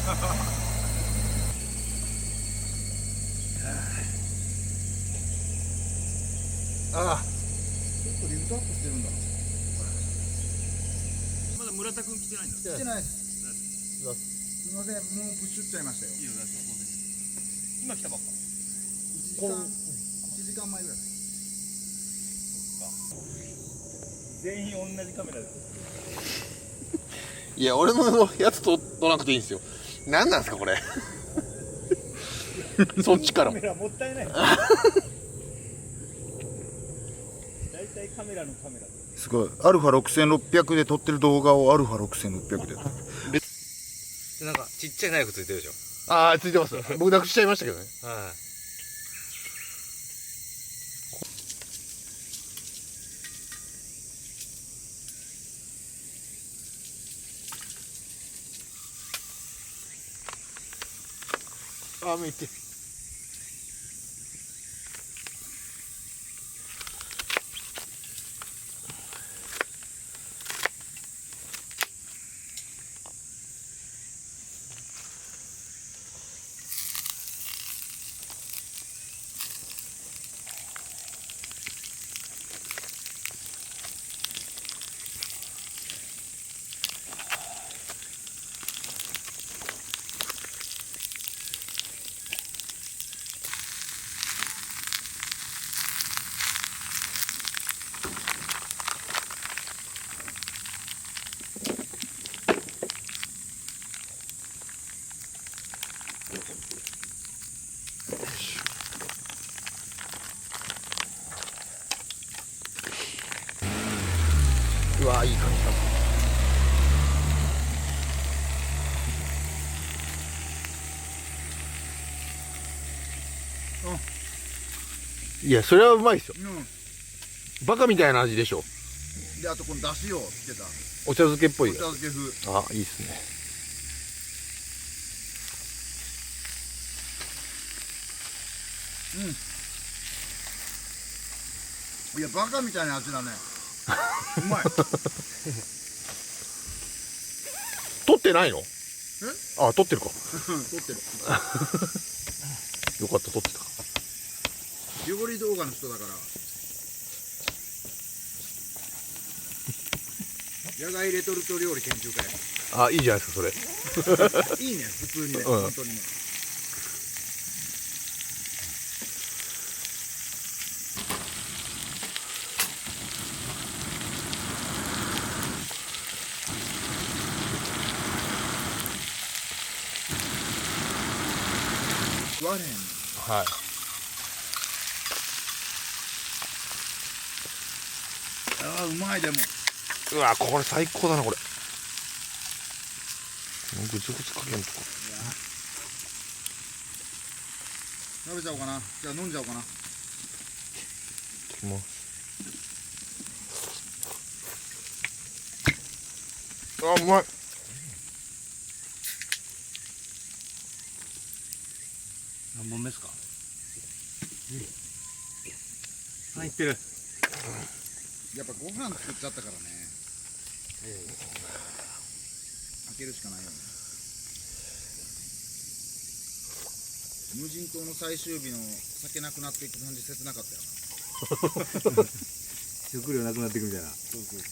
ああ、結構リフトアップしてるんだ。まだ村田君来てないんだ。来てないです。すみません、もうプッシュっちゃいましたよ。いいよ、大丈夫。今来たばっか。1時間前ぐらい。全員同じカメラです。いや、俺のやつ撮らなくていいんですよ。何なんですかこれ。そっちからカメラもったいない。大体カメラのカメラ。すごい。アルファ6600で撮ってる動画をアルファ6600で撮ってる。なんかちっちゃいナイフついてるでしょ。ああ、ついてます。僕なくしちゃいましたけどね。はい。ああ、向いて。うわ、いい感じだ。いや、それはうまいですよ。バカみたいな味でしょ。で、あとこの出汁をつけた。お茶漬けっぽい。お茶漬け風。あ、いいっすね。いや、バカみたいな味だね。うまい。撮ってないの？あ、撮ってるか。撮ってる。よかった、撮ってた。料理動画の人だから。野外レトルト料理研究会。あ、いいじゃないですか、それ。いいね、普通にね、うん本当にね。食わねえん。はい。ああ、うまいでも。うわ、これ最高だな、これ。ぐつぐつかけんとこ。食べちゃおうかな。じゃあ飲んじゃおうかな。いきます。あ、うまい。何本目ですか。入ってる。やっぱご飯作っちゃったからね。開けるしかないよね。無人島の最終日の酒なくなっていく感じ切なかったよな。食料なくなってくみたいな。そうそうそ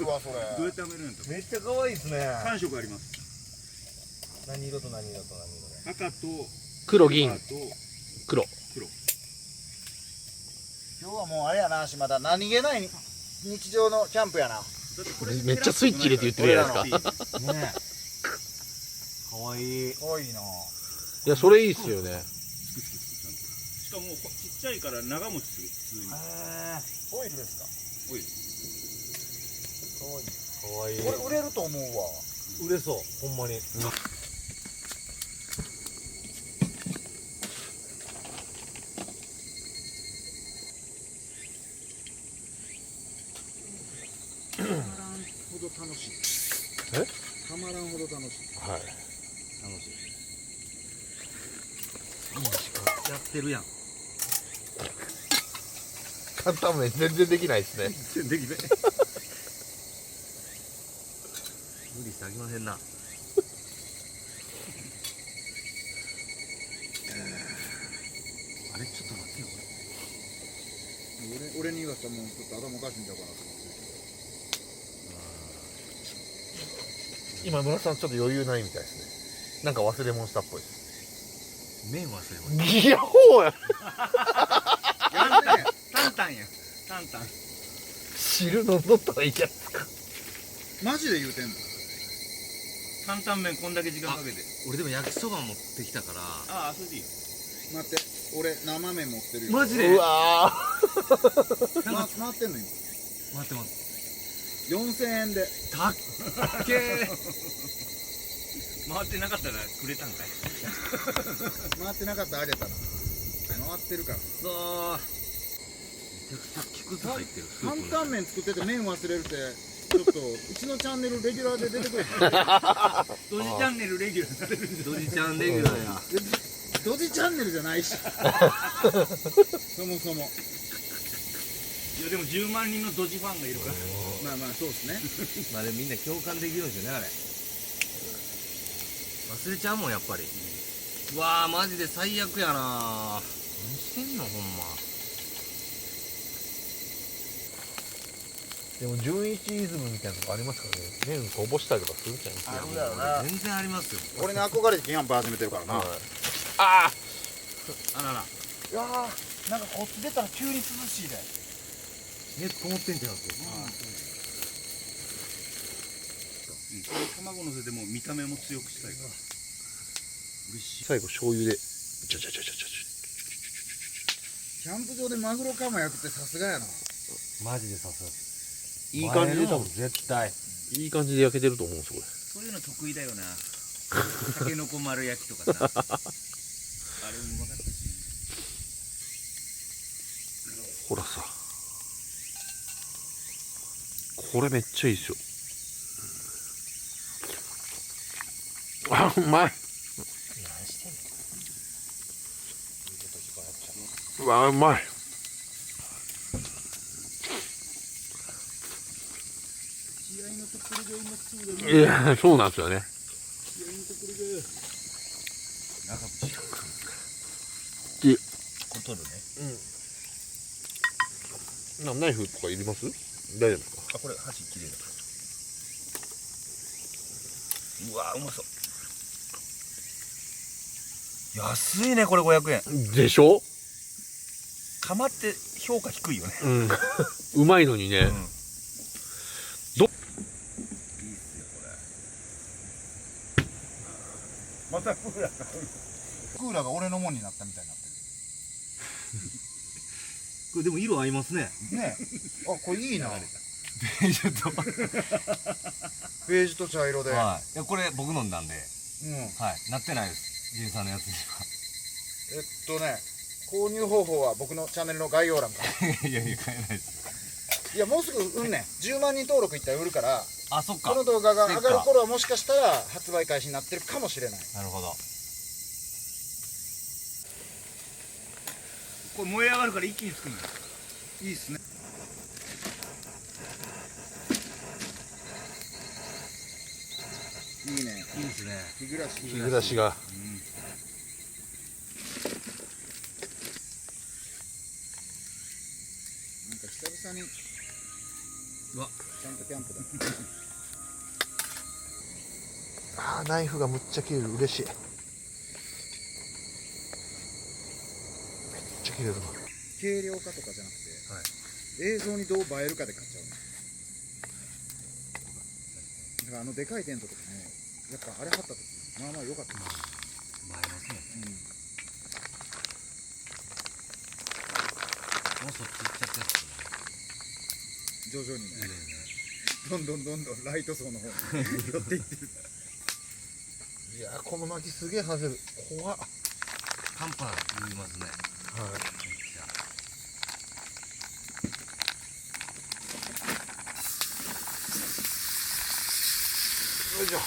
う。うわ、それ。どうやって食べるんですか。めっちゃ可愛いですね。3色あります。何色と何色と何色で。赤と黒、銀、赤と黒。今日はもうあれやな、島田。何気ない日常のキャンプやな。これめっちゃスイッチ入れて言ってるじゃないですか。ね。可愛い。かわいいな。いや、それいいっすよね。しかもちっちゃいから長持ちする。普通に。オイルですか。オイル。可愛い。これ売れると思うわ。売れそう。ほんまに。たまらんほど楽しい。え？たまらんほど楽しい。はい。楽しい。やってるやん。担々麺全然できないですね。できない。無理してあきませんな。あれちょっと待ってよ俺に言わせたらもうちょっと頭おかしいんちゃうかなと思って。今村さんちょっと余裕ないみたいですね。なんか忘れ物したっぽいです。麺忘れましギヤホーや。タンタンやタンタン汁飲んどったらいいやつか。マジで言うてんの？担々麺こんだけ時間かけて俺でも焼きそば持ってきたから。ああそれでいいよ待って、俺生麺持ってるよ。マジでうわ回ってんの今。待ってます4000円で。たっけー回ってなかったらくれたんかい回ってなかったらあげたな。回ってるから。そうめちゃくちゃ木くず入ってるスープ担々麺作ってて麺忘れるってちょっとうちのチャンネルレギュラーで出てくれ。ドジチャンネルレギュラーされるんじゃドジちゃんレギュラーやドジチャンネルじゃないし。そもそも。いやでも10万人のドジファンがいるからまあまあそうですね。まあでもみんな共感できるんですよねあれ忘れちゃうもんやっぱりうわーマジで最悪やな何してんのほんまでも純一イズムみたいなのがありますからね。麺こぼしたりとかするじゃないですか。あるだろうな。全然ありますよ俺に憧れてキャンプ始めてるからな。はい。ああららいやー、なんかこっち出たら急に涼しいで。熱こもってんじゃんすよ卵のせても見た目も強くしたいから嬉しい。最後醤油でちょちょちょちょちょ。キャンプ場でマグロカマ焼くってさすがやな。マジでさすいい感じで多分絶対いい感じで焼けてると思うんですよこそういうの得意だよなたけのこ丸焼きとかさあれもうまかったしれ。ほらさ。これめっちゃいいですよ。あ、うまい。うわ、うまい。試合のところが今そうだいや、そうなんですよね。試合のところが中で、こ取るねナイフとかいります？大丈夫ですか？あこれ箸切れるうわうまそう安いねこれ500円でしょ？釜って評価低いよねうん。うまいのにね。いいっすよこれまたクーラー買うクーラーが俺のもんになったみたいになってこれでも色合いますねる。ねえ。あ、これいいな。ベージュとベージュと茶色で。はいいやこれ僕飲んだんでうん。はいなってないですジンさんのやつに購入方法は僕のチャンネルの概要欄かはいやいや買えないですら。いや、もうすぐ売んねん。10万人登録いったら売るから、あそっかこの動画が上がる頃はもしかしたら発売開始になってるかもしれない。なるほどこれ燃え上がるから一気に作るのいいっすね。いいね。いいですね日暮らし。日暮らしが。なんか久々にうわちゃんとキャンプだな。あー、ナイフがむっちゃ切れる。嬉しい。めっちゃ切れるな。軽量化とかじゃなくて、映像にどう映えるかで買っちゃうの。だからでかいテントとかね、やっぱあれ貼った時まあまあ良かった。映えますねもうそっち行っちゃったやつ徐々にね、どんどんライト層の方に寄っていってる。いやー、この薪すげえ外れる。怖っ。パンパン言いますねはい。めっちゃよいしょ。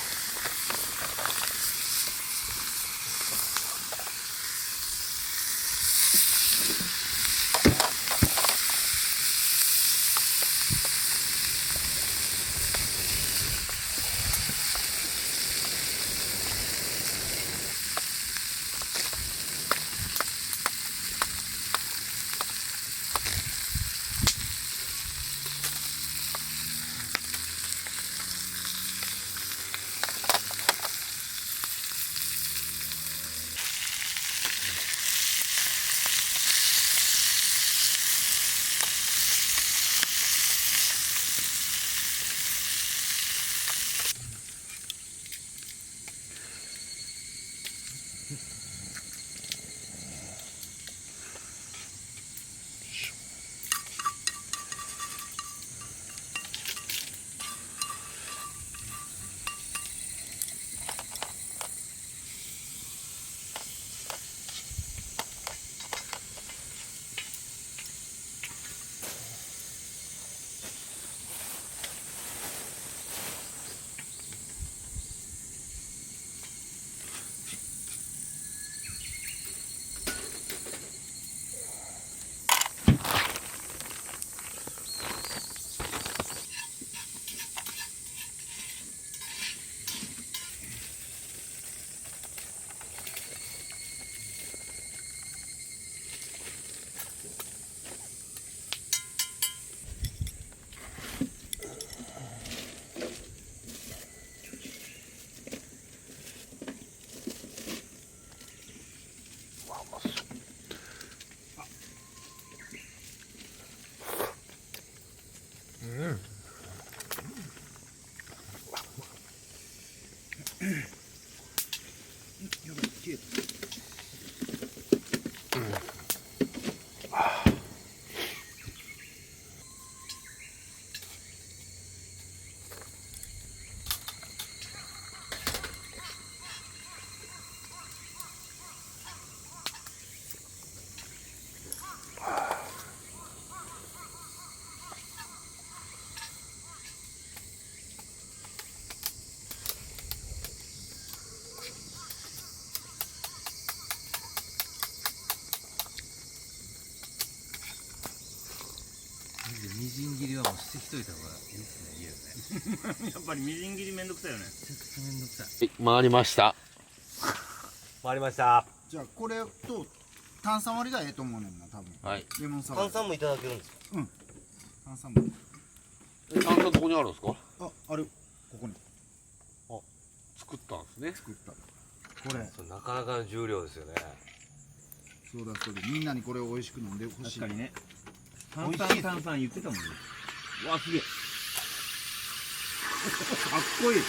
やっぱりみじん切りめんどくさいよね。めちゃくちゃめんどくさい。回りました。回りました。じゃあこれと炭酸割りがええと思うねんな多分。はい。レモンサワー。炭酸もいただけるんですか。炭酸も。炭酸どこにあるんですか？あるここに作ったんですね。作った。これそれなかなかの重量ですよね。そうだそうだ。みんなにこれを美味しく飲んでほしい。確かにね。炭酸言ってたもんね。うわすげえ。かっこいい。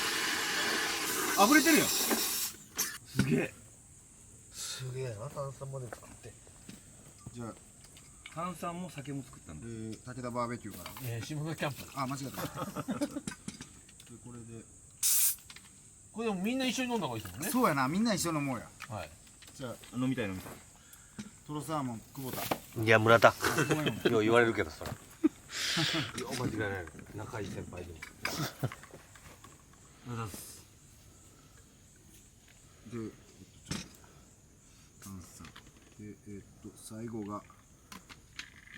溢れてるよ。すげえ。すげえな、炭酸まで使って。じゃあ、炭酸も酒も作ったんだ。武田バーベキューから。下田キャンプ。あ、間違えた。でこれで。これでもみんな一緒に飲んだ方がいいですもんね。そうやな、みんな一緒のもうや。はい。じゃあ、飲みたい飲みたい。トロサーモン久保田。いや、村田。ごめんごめん。よう言われるけど、そら。よう間違いない。仲いい先輩でも。で、炭酸。で、最後が。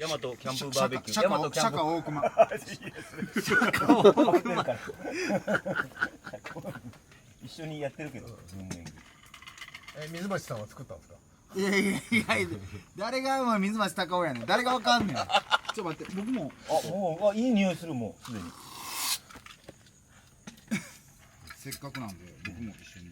ヤマトキャンプバーベキュー。ヤマトキャンプ。シャカ大熊。一緒にやってるけど。水橋さんは作ったんですか？いやいやいや、誰がお前水橋隆夫やねん。誰がわかんねん。ちょっと待って、僕も。あ、もういい匂いするもうすでに。せっかくなんで、僕も一緒に。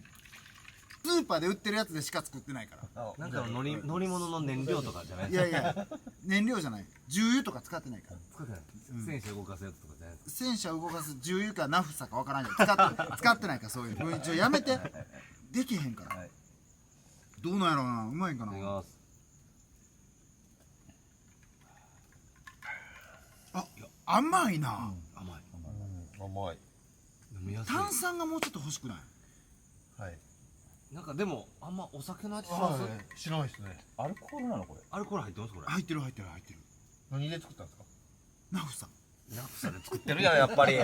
スーパーで売ってるやつでしか作ってないから。なんか乗り物の燃料とかじゃないいやいや、燃料じゃない。重油とか使ってないから。使ってない。戦車動かすやつとかじゃない。戦車動かす重油かナフサかわからんけど、使ってないから、そういうの。ちょ、やめて。できへんから。どうなんやろうな、うまいんかな。いただきます。あ、甘いな。甘い。甘い。飲みやすい。炭酸がもうちょっと欲しくない？はい。なんかでも、あんまお酒の味します。知らないですね。アルコールなのこれ。アルコール入ってますこれ。入ってる入ってる入ってる。何で作ったんですか？ナフサ。ナフサで作ってるやん、やっぱり。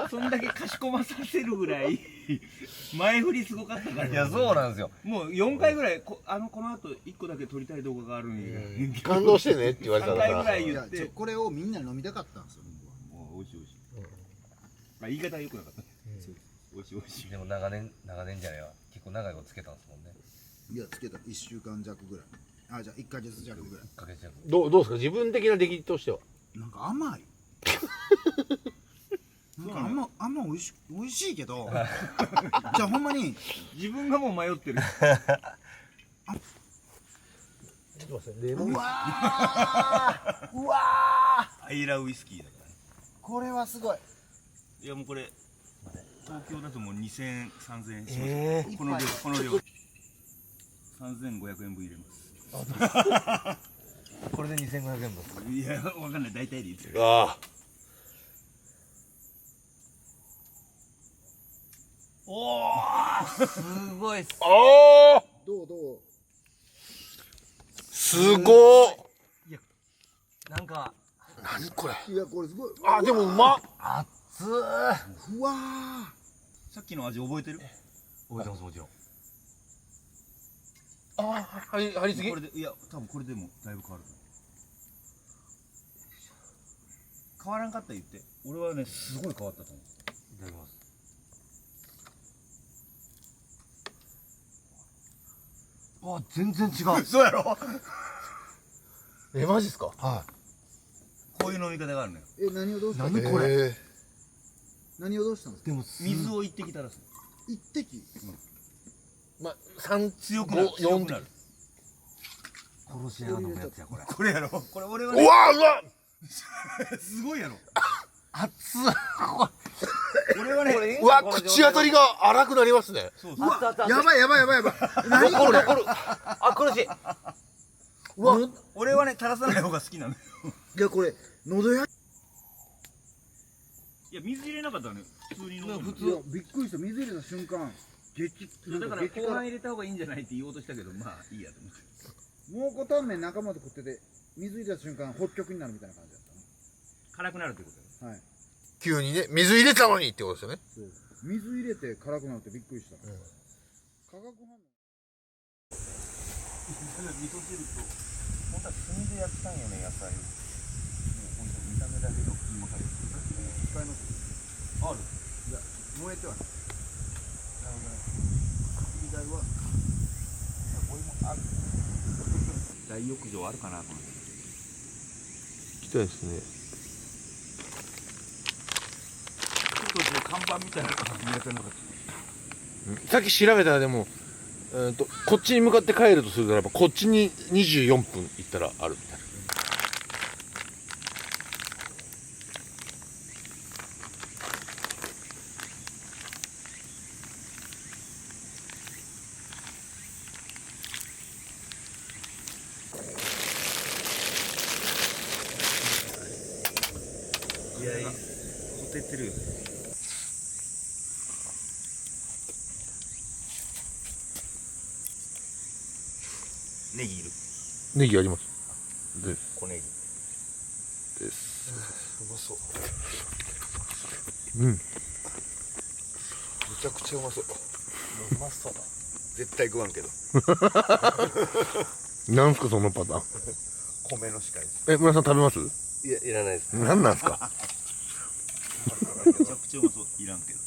そんだけかしこまさせるぐらい前振りすごかったから。いや、そうなんですよ。もう4回ぐらいこの後1個だけ撮りたい動画があるんや。感動してねって言われた3から。回ぐらいいや言って。これをみんなに飲みたかったんですよ、僕は。もう美味しい美味しい。まあ言い方は良くなかったね。美味しい美味しい。でも長年じゃないわ。結構長いことつけたんですもんね。いや、つけた1週間弱ぐらい。あ、じゃあ1ヶ月弱ぐらい。かけちゃう。どうですか？自分的な出来としては。なんか甘い。なんか美味しいけど。じゃあほんまに。自分がもう迷ってる。ちょっと待って、レモン。うわアイラウイスキーだからね。これはすごい。いやもうこれ東京だともう2000円3000円します。この量3500円分入れまこれで2500円分。す。いやわかんない大体で言ってる。あすごいっす。あ。ああ。どうすごっ。なんか、何これ。いや、これすごい。あ、でもうまっ。熱ー。ふわー。さっきの味覚えてる？覚えてます、もちろん。ああ、入りすぎ。これでいや多分これでもだいぶ変わる。変わらんかったら言って。俺はねすごい変わったと思う。いただきます。あ、全然違う。そうやろ？マジっすか？はこういう飲み方があるのよ。何をどうしたん何これ何をどうしたんですか？でも、水を一滴垂らす。一滴。まあ、三強くなる。強4くなる。殺し屋が飲むやつや、これ。これやろ。これ俺はうねわうわ。すごいやろ。熱っ。俺はね。うわ、口当たりが荒くなりますね。そううわ熱々やばいやばいやばいやばい。何これ。残る。あ、苦しい。うわ。俺はね垂らさない方が好きなのよ。いや、これ喉や。いや水入れなかったらね普通に飲むの。普通いや、びっくりした。水入れた瞬間。だから後半入れた方がいいんじゃないって言おうとしたけどまあいいやと思って。蒙古タンメン仲間と食ってて、水入れた瞬間、北極になるみたいな感じだっ辛くなるってことよ。たね。はい。急にね、水入れたのにってことですよね。そう。水入れて辛くなるってびっくりした。化学反応。味噌汁と本当は炭で焼きたいよね野菜を。もう本当見た目だけど。もかる使いますあるいや燃えてはない火台はこれもある大浴場あるかなこの行きたいですね。ちょっと看板みたいなのが見えてなかった。さっき調べたらでも、こっちに向かって帰るとするならばこっちに24分行ったらあるみたいな。いやいやほてってるよ。ネギいる。ネギあります。で小ネギ。です。うまそううん。めちゃくちゃうまそううまそうだ絶対食わんけどなんすかそのパターン。米のしかり村さん食べます？いやいらないですなんなんすか。めちゃくちゃうまそう。いらんけど。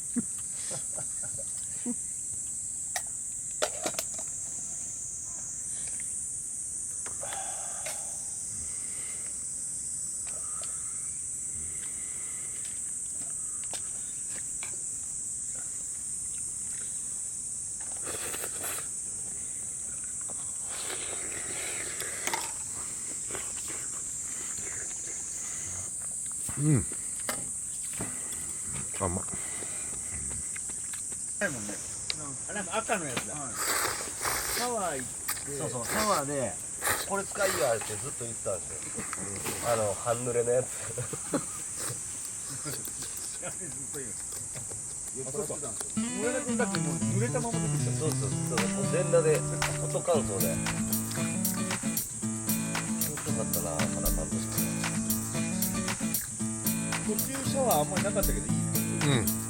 うん。甘い。ないもんねなんか赤のやつだ。シャワー行って。そうそうシャワーでこれ使いやってずっと言ってたんですよ、半濡れのやつ濡れなくだってもう濡れたまま出てきた。そうそうそう全裸で外乾燥で気持ちよかったな肌感として。途中シャワーあんまりなかったけどいいね。うん。